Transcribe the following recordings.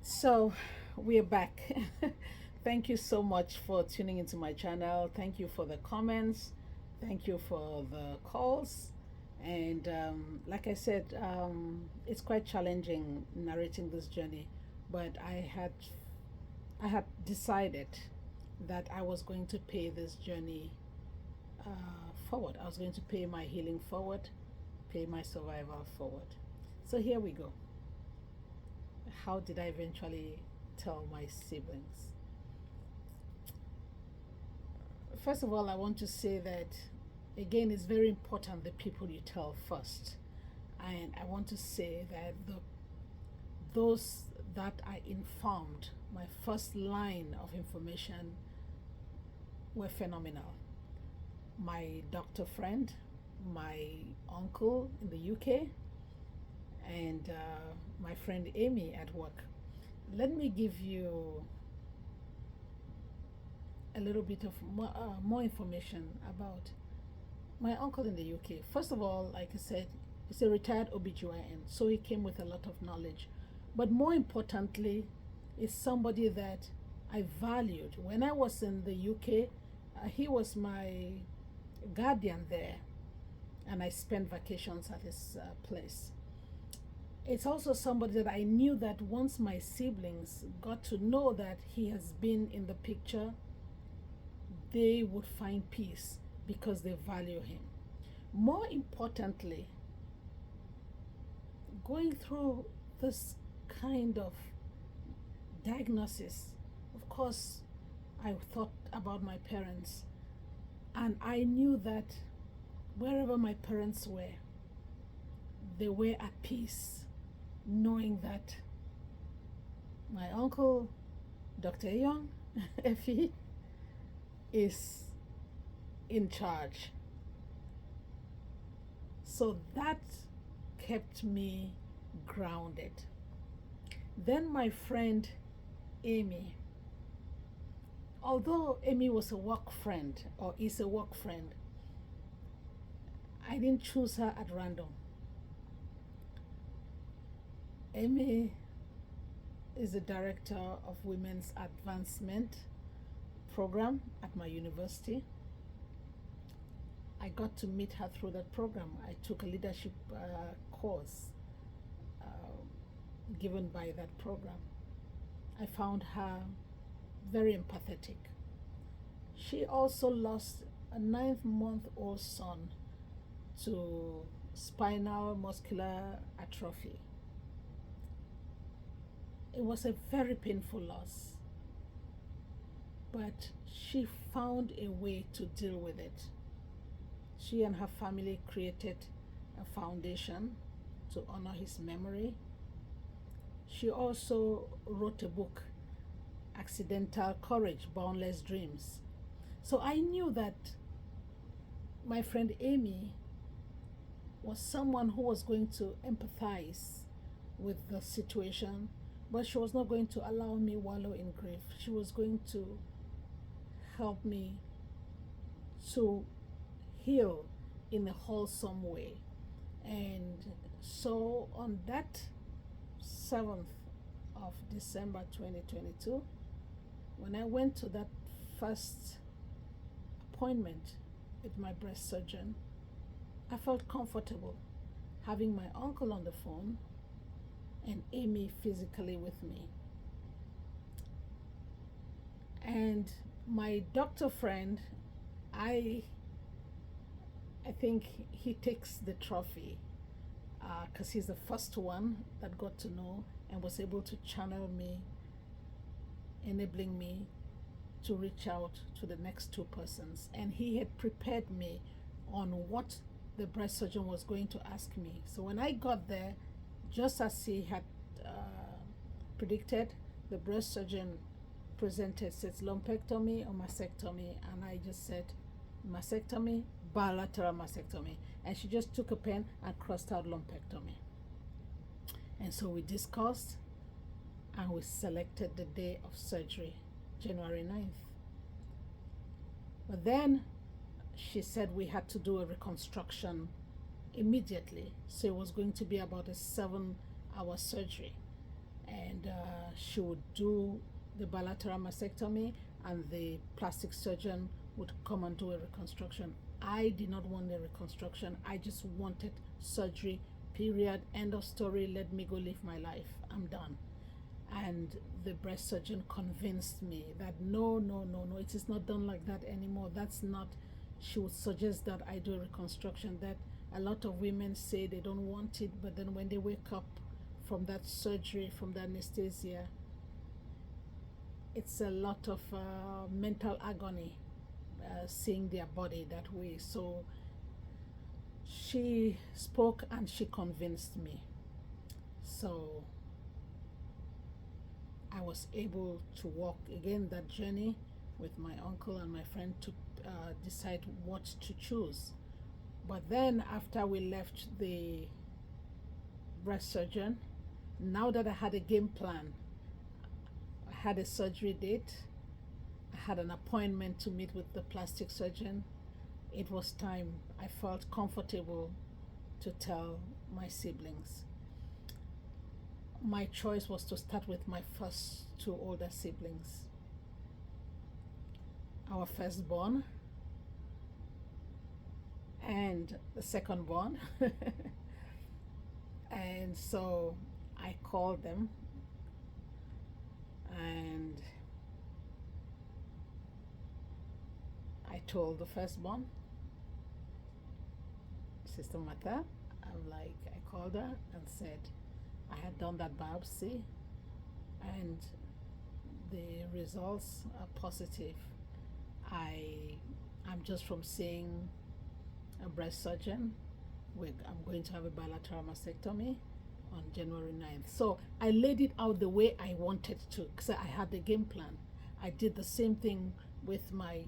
So we're back. Thank you so much for tuning into my channel. Thank you for the comments. Thank you for the calls. And like I said, it's quite challenging narrating this journey, but I had decided that I was going to pay this journey forward. I was going to pay my healing forward, pay my survival forward. So here we go. How did I eventually tell my siblings? First of all, I want to say that again, it's very important the people you tell first. And I want to say that those that I informed, my first line of information, were phenomenal. My doctor friend, my uncle in the UK, and my friend Amy at work. Let me give you a little bit of more information about my uncle in the UK. First of all, like I said, he's a retired OBGYN, so he came with a lot of knowledge. But more importantly, is somebody that I valued. When I was in the UK, he was my guardian there, and I spent vacations at his place. It's also somebody that I knew that once my siblings got to know that he has been in the picture, they would find peace because they value him. More importantly, going through this kind of diagnosis, of course, I thought about my parents, and I knew that wherever my parents were, they were at peace, knowing that my uncle, Dr. Young, Effie, is in charge. So that kept me grounded. Then my friend Amy, although Amy was a work friend or is a work friend, I didn't choose her at random. Amy is the director of Women's Advancement Program at my university. I got to meet her through that program. I took a leadership course given by that program. I found her very empathetic. She also lost a 9-month-old son to spinal muscular atrophy. It was a very painful loss, but she found a way to deal with it. She and her family created a foundation to honor his memory. She also wrote a book, Accidental Courage, Boundless Dreams. So I knew that my friend Amy was someone who was going to empathize with the situation, but she was not going to allow me wallow in grief. She was going to help me to heal in a wholesome way. And so on that 7th of December 2022, when I went to that first appointment with my breast surgeon, I felt comfortable having my uncle on the phone and Amy physically with me. And my doctor friend, I think he takes the trophy because he's the first one that got to know and was able to channel me, enabling me to reach out to the next two persons. And he had prepared me on what the breast surgeon was going to ask me. So when I got there, just as he had predicted, the breast surgeon presented, says lumpectomy or mastectomy, and I just said mastectomy, bilateral mastectomy, and she just took a pen and crossed out lumpectomy. And so we discussed and we selected the day of surgery, January 9th. But then she said we had to do a reconstruction immediately. So it was going to be about a 7-hour surgery. and she would do the bilateral mastectomy, and the plastic surgeon would come and do a reconstruction. I did not want a reconstruction. I just wanted surgery, period, end of story. Let me go live my life. I'm done. And the breast surgeon convinced me that no, no, no, no, it is not done like that anymore. That's not, she would suggest that I do a reconstruction. That a lot of women say they don't want it, but then when they wake up from that surgery, from the anesthesia, it's a lot of mental agony, seeing their body that way. So she spoke and she convinced me. So I was able to walk again that journey with my uncle and my friend to decide what to choose. But then, after we left the breast surgeon, now that I had a game plan, I had a surgery date, I had an appointment to meet with the plastic surgeon, it was time. I felt comfortable to tell my siblings. My choice was to start with my first two older siblings. Our firstborn and the secondborn. And so I called them and I told the firstborn, Sister Martha, I called her and said I had done that biopsy and the results are positive. I'm just from seeing a breast surgeon. I'm going to have a bilateral mastectomy on January 9th. So I laid it out the way I wanted to, because I had the game plan. I did the same thing with my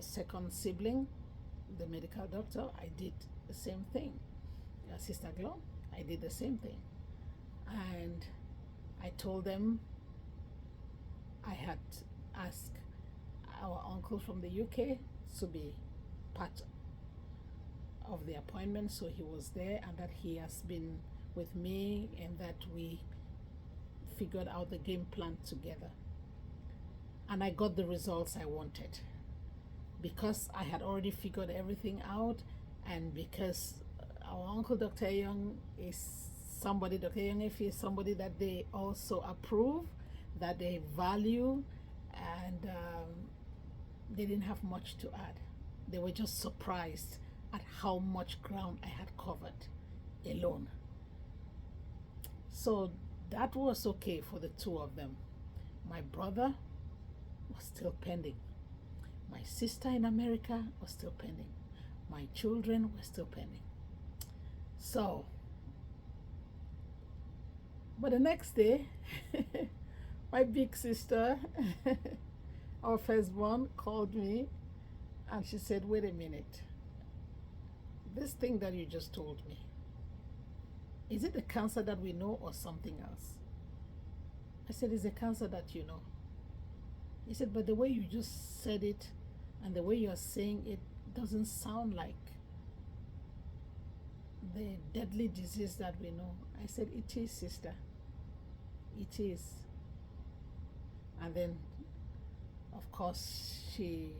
second sibling, the medical doctor. I did the same thing. Sister Glo, I did the same thing. And I told them I had asked our uncle from the UK to be part of the appointment, so he was there, and that he has been with me, and that we figured out the game plan together. And I got the results I wanted because I had already figured everything out, and because our uncle Dr. Young is somebody, Dr. Young is somebody that they also approve, that they value, and they didn't have much to add. They were just surprised at how much ground I had covered alone. So that was okay for the two of them. My brother was still pending. My sister in America was still pending. My children were still pending. So, but the next day, my big sister, our firstborn, called me and she said, wait a minute. This thing that you just told me, is it the cancer that we know or something else? I said, it's a cancer that you know. He said, but the way you just said it and the way you're saying it doesn't sound like the deadly disease that we know. I said, it is, sister. It is. And then, of course, she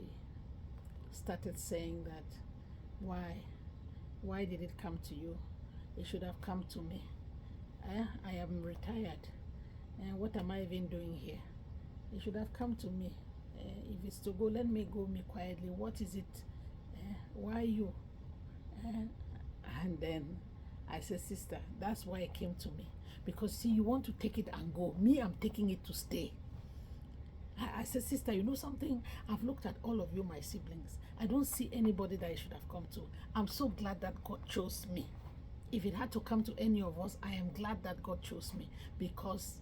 started saying that, why did it come to you? It should have come to me. I am retired. And what am I even doing here? It should have come to me. If it's to go, let me go me quietly. What is it? Why you? And then I said, sister, that's why it came to me. Because see, you want to take it and go. Me, I'm taking it to stay. I said, sister, you know something? I've looked at all of you, my siblings. I don't see anybody that I should have come to. I'm so glad that God chose me. If it had to come to any of us, I am glad that God chose me, because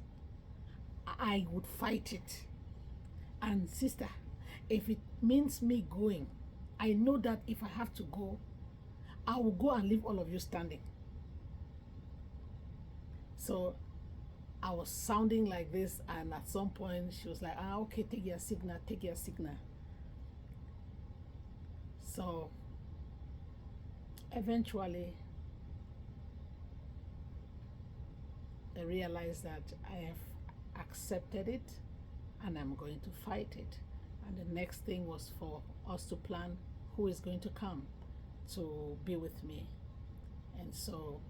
I would fight it. And sister, if it means me going, I know that if I have to go, I will go and leave all of you standing. So I was sounding like this, and at some point she was like, okay, take your signal, take your signal. So eventually I realized that I have accepted it and I'm going to fight it. And the next thing was for us to plan who is going to come to be with me. And so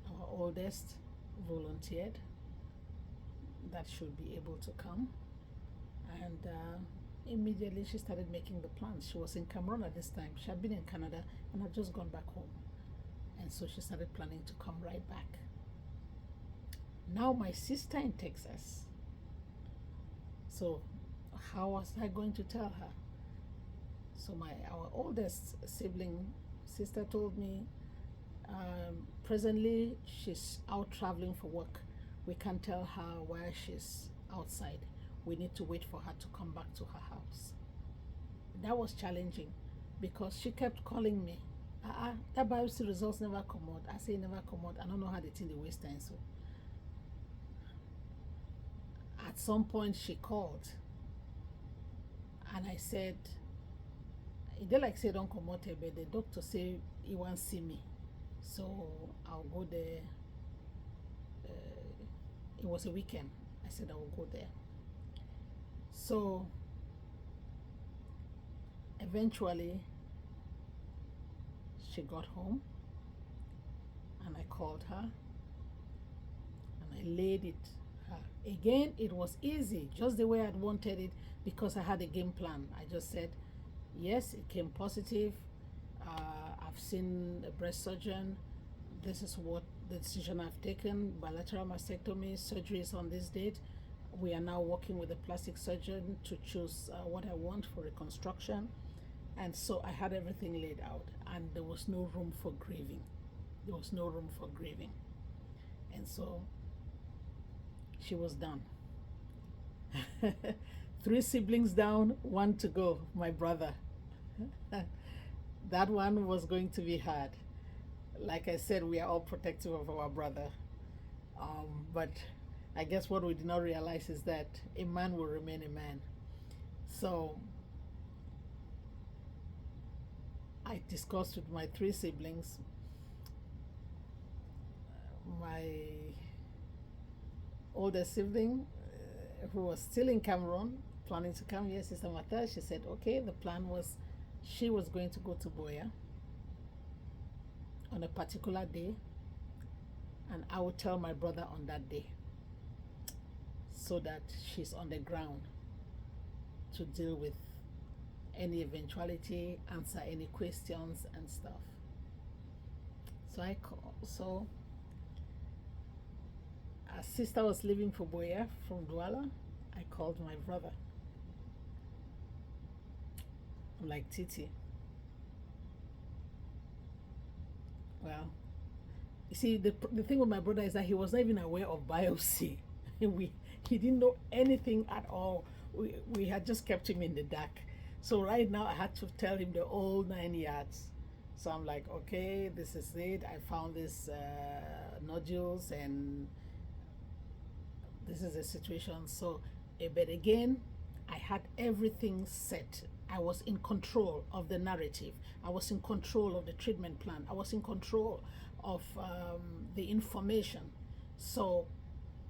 our oldest volunteered that should be able to come. And immediately she started making the plans. She was in Cameroon at this time. She had been in Canada and had just gone back home. And so she started planning to come right back. Now my sister in Texas. So how was I going to tell her? So our oldest sibling sister told me, presently she's out traveling for work. We can't tell her where she's outside. We need to wait for her to come back to her house. That was challenging because she kept calling me. That biopsy results never come out. I say never come out. I don't know how they think they waste time. So at some point she called and I said, they like say don't come out, but the doctor say he won't see me. So I'll go there. It was a weekend. I said I will go there. So eventually she got home and I called her and I laid it her. Again, it was easy, just the way I'd wanted it because I had a game plan. I just said, yes, it came positive. I've seen a breast surgeon. This is what the decision I've taken. Bilateral mastectomy, surgery is on this date. We are now working with a plastic surgeon to choose what I want for reconstruction. And so I had everything laid out and there was no room for grieving. There was no room for grieving. And so she was done. 3 siblings down, 1 to go, my brother. That one was going to be hard. Like I said, we are all protective of our brother. But I guess what we did not realize is that a man will remain a man. So I discussed with my 3 siblings. My older sibling, who was still in Cameroon, planning to come here, Sister Martha, she said, okay, the plan was she was going to go to Boya on a particular day, and I would tell my brother on that day so that she's on the ground to deal with any eventuality, answer any questions and stuff. So I called. So our sister was leaving for Boya from Douala. I called my brother. I'm like, Titi, well, you see, the thing with my brother is that he was not even aware of biopsy. He didn't know anything at all. We had just kept him in the dark. So right now I had to tell him the whole 9 yards. So I'm like, okay, this is it. I found this nodules and this is the situation. So, but again, I had everything set. I was in control of the narrative. I was in control of the treatment plan. I was in control of the information. So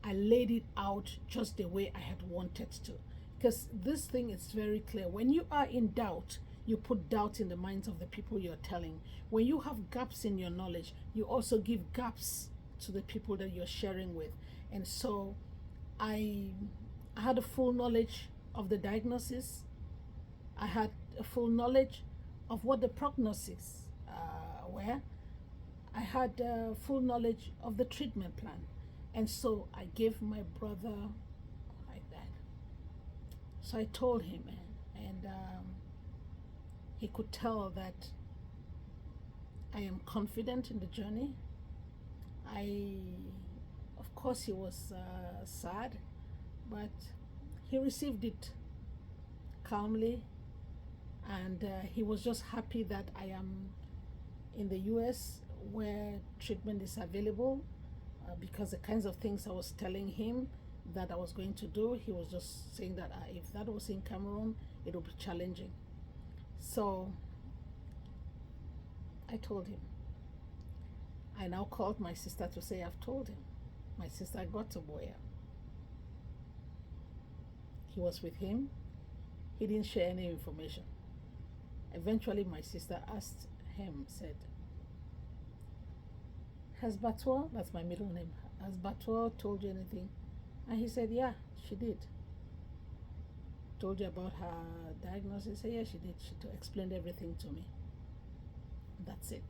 I laid it out just the way I had wanted to. Because this thing is very clear. When you are in doubt, you put doubt in the minds of the people you're telling. When you have gaps in your knowledge, you also give gaps to the people that you're sharing with. And so I had a full knowledge of the diagnosis. I had a full knowledge of what the prognosis were. I had full knowledge of the treatment plan. And so I gave my brother like that. So I told him, and he could tell that I am confident in the journey. Of course, he was sad, but he received it calmly, and he was just happy that I am in the US where treatment is available, because the kinds of things I was telling him that I was going to do, he was just saying that if that was in Cameroon, it would be challenging. So I told him, I now called my sister to say I've told him. My sister got to Boya. He was with him. He didn't share any information. Eventually, my sister asked him, said, has Batwa, that's my middle name, has Batwa told you anything? And he said, yeah, she did. Told you about her diagnosis? I said, yeah, she did. She explained everything to me. That's it.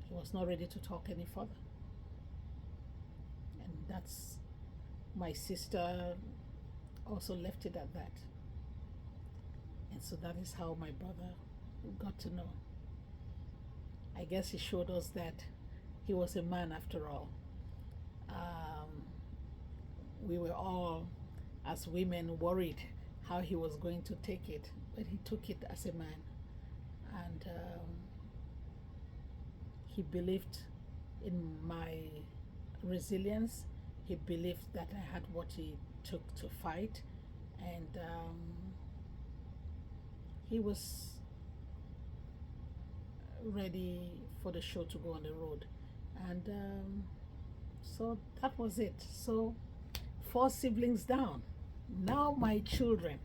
He was not ready to talk any further. And that's, my sister also left it at that. And so that is how my brother got to know. I guess he showed us that he was a man after all. We were all, as women, worried how he was going to take it, but he took it as a man. And he believed in my resilience. He believed that I had what he took to fight, and he was ready for the show to go on the road. And so that was it. So 4 siblings down. Now my children.